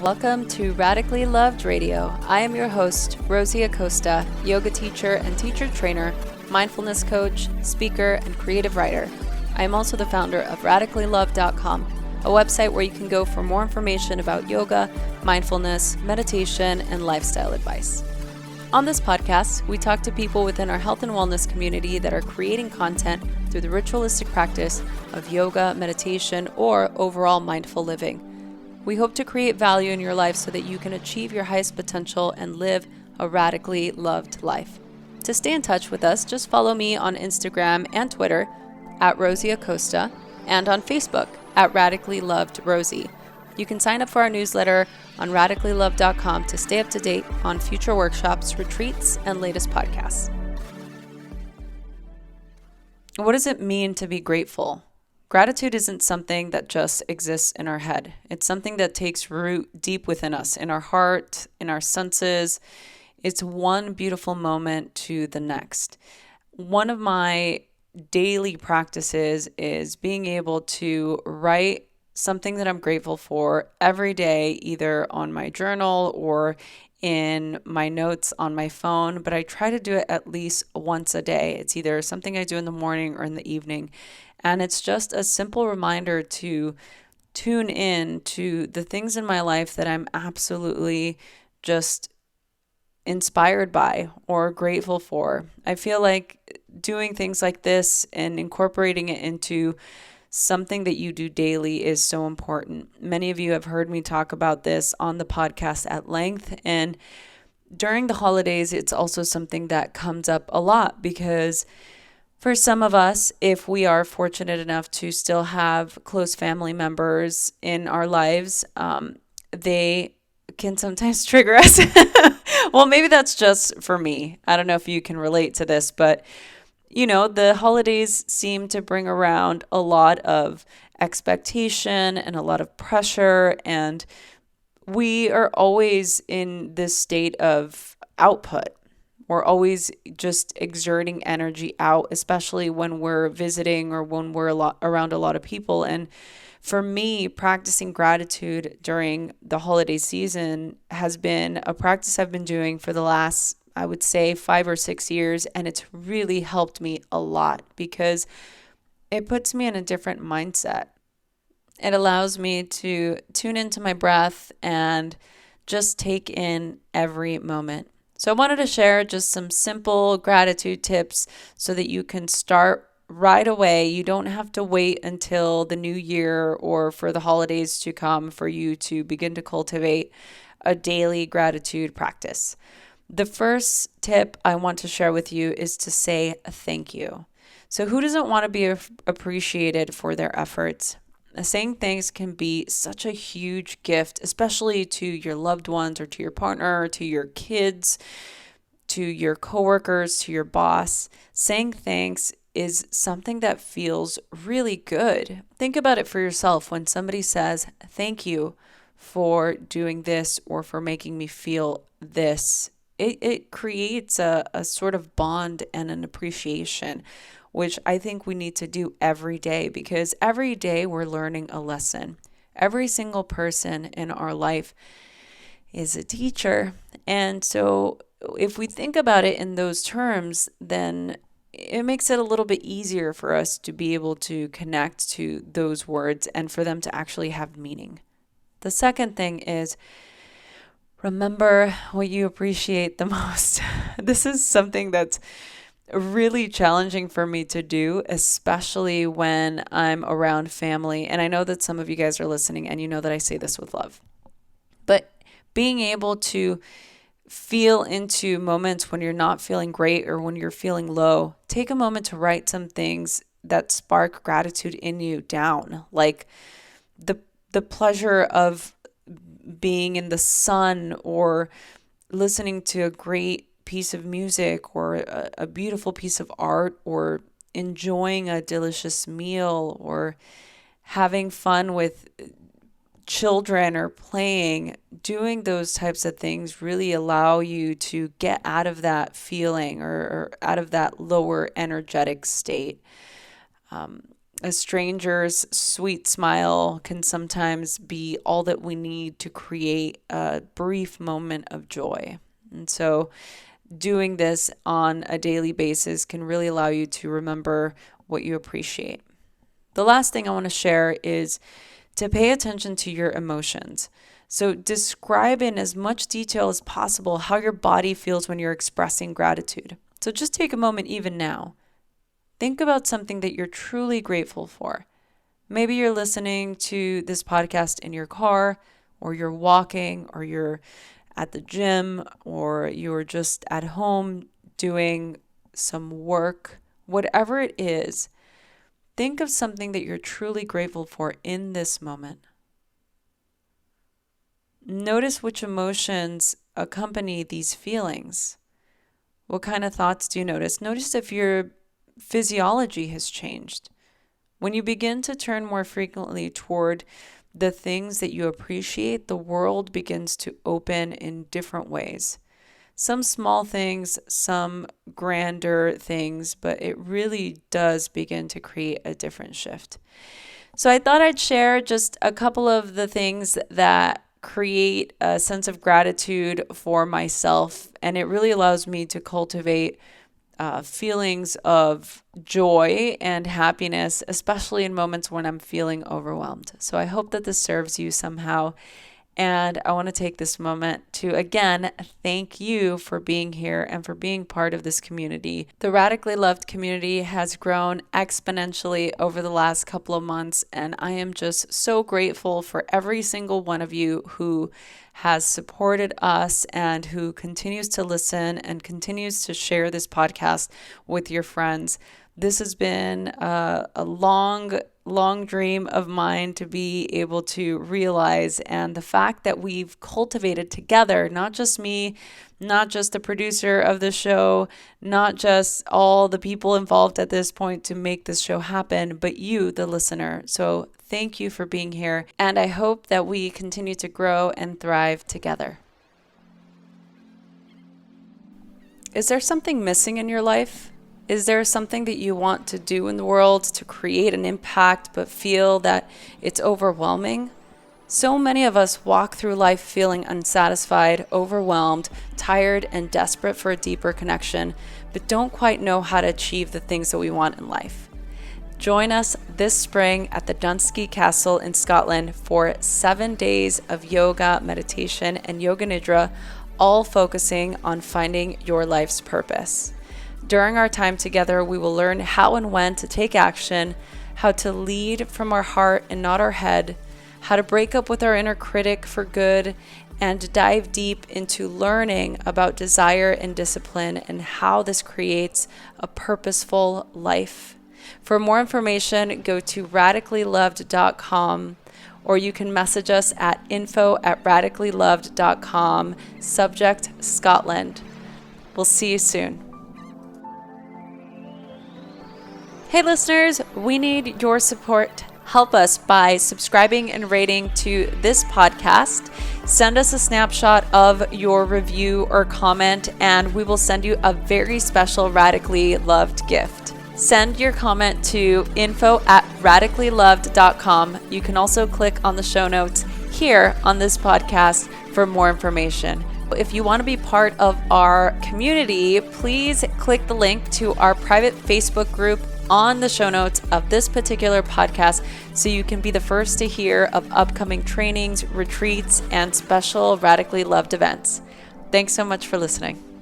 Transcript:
Welcome to Radically Loved Radio. I am your host, Rosie Acosta, yoga teacher and teacher trainer, mindfulness coach, speaker, and creative writer. I am also the founder of radicallylove.com, a website where you can go for more information about yoga, mindfulness, meditation, and lifestyle advice. On this podcast, we talk to people within our health and wellness community that are creating content through the ritualistic practice of yoga, meditation, or overall mindful living. We hope to create value in your life so that you can achieve your highest potential and live a radically loved life. To stay in touch with us, just follow me on Instagram and Twitter at Rosie Acosta and on Facebook at Radically Loved Rosie. You can sign up for our newsletter on radicallylove.com to stay up to date on future workshops, retreats, and latest podcasts. What does it mean to be grateful? Gratitude isn't something that just exists in our head. It's something that takes root deep within us, in our heart, in our senses. It's one beautiful moment to the next. One of my daily practices is being able to write something that I'm grateful for every day, either on my journal or in my notes on my phone, but I try to do it at least once a day. It's either something I do in the morning or in the evening. And it's just a simple reminder to tune in to the things in my life that I'm absolutely just inspired by or grateful for. I feel like doing things like this and incorporating it into something that you do daily is so important. Many of you have heard me talk about this on the podcast at length, and during the holidays, it's also something that comes up a lot because for some of us, if we are fortunate enough to still have close family members in our lives, they can sometimes trigger us. Well, maybe that's just for me. I don't know if you can relate to this, but you know, the holidays seem to bring around a lot of expectation and a lot of pressure, and we are always in this state of output. We're always just exerting energy out, especially when we're visiting or when we're around a lot of people. And for me, practicing gratitude during the holiday season has been a practice I've been doing for the last, I would say, 5 or 6 years, and it's really helped me a lot because it puts me in a different mindset. It allows me to tune into my breath and just take in every moment. So I wanted to share just some simple gratitude tips so that you can start right away. You don't have to wait until the new year or for the holidays to come for you to begin to cultivate a daily gratitude practice. The first tip I want to share with you is to say thank you. So who doesn't want to be appreciated for their efforts? Saying thanks can be such a huge gift, especially to your loved ones or to your partner, or to your kids, to your coworkers, to your boss. Saying thanks is something that feels really good. Think about it for yourself. When somebody says, thank you for doing this or for making me feel this, it creates a sort of bond and an appreciation, which I think we need to do every day because every day we're learning a lesson. Every single person in our life is a teacher. And so if we think about it in those terms, then it makes it a little bit easier for us to be able to connect to those words and for them to actually have meaning. The second thing is remember what you appreciate the most. This is something that's really challenging for me to do, especially when I'm around family. And I know that some of you guys are listening and you know that I say this with love. But being able to feel into moments when you're not feeling great or when you're feeling low, take a moment to write some things that spark gratitude in you down, like the pleasure of being in the sun or listening to a great piece of music or a beautiful piece of art or enjoying a delicious meal or having fun with children or playing. Doing those types of things really allow you to get out of that feeling or out of that lower energetic state. A stranger's sweet smile can sometimes be all that we need to create a brief moment of joy. And so doing this on a daily basis can really allow you to remember what you appreciate. The last thing I want to share is to pay attention to your emotions. So describe in as much detail as possible how your body feels when you're expressing gratitude. So just take a moment even now. Think about something that you're truly grateful for. Maybe you're listening to this podcast in your car, or you're walking, or you're at the gym, or you're just at home doing some work. Whatever it is, think of something that you're truly grateful for in this moment. Notice which emotions accompany these feelings. What kind of thoughts do you notice? Notice if your physiology has changed. When you begin to turn more frequently toward the things that you appreciate, the world begins to open in different ways. Some small things, some grander things, but it really does begin to create a different shift. So I thought I'd share just a couple of the things that create a sense of gratitude for myself, and it really allows me to cultivate feelings of joy and happiness, especially in moments when I'm feeling overwhelmed. So I hope that this serves you somehow. And I want to take this moment to, again, thank you for being here and for being part of this community. The Radically Loved community has grown exponentially over the last couple of months, and I am just so grateful for every single one of you who has supported us and who continues to listen and continues to share this podcast with your friends. This has been a long dream of mine to be able to realize, and the fact that we've cultivated together, not just me, not just the producer of the show, not just all the people involved at this point to make this show happen, but you, the listener. So thank you for being here, and I hope that we continue to grow and thrive together. Is there something missing in your life? Is there something that you want to do in the world to create an impact but feel that it's overwhelming? So many of us walk through life feeling unsatisfied, overwhelmed, tired, and desperate for a deeper connection, but don't quite know how to achieve the things that we want in life. Join us this spring at the Dunsky Castle in Scotland for 7 days of yoga, meditation, and yoga nidra, all focusing on finding your life's purpose. During our time together, we will learn how and when to take action, how to lead from our heart and not our head, how to break up with our inner critic for good, and dive deep into learning about desire and discipline and how this creates a purposeful life. For more information, go to radicallyloved.com, or you can message us at info@radicallyloved.com, subject Scotland. We'll see you soon. Hey listeners, we need your support. Help us by subscribing and rating to this podcast. Send us a snapshot of your review or comment, and we will send you a very special Radically Loved gift. Send your comment to info@radicallyloved.com. You can also click on the show notes here on this podcast for more information. If you want to be part of our community, please click the link to our private Facebook group on the show notes of this particular podcast so you can be the first to hear of upcoming trainings, retreats, and special Radically Loved events. Thanks so much for listening.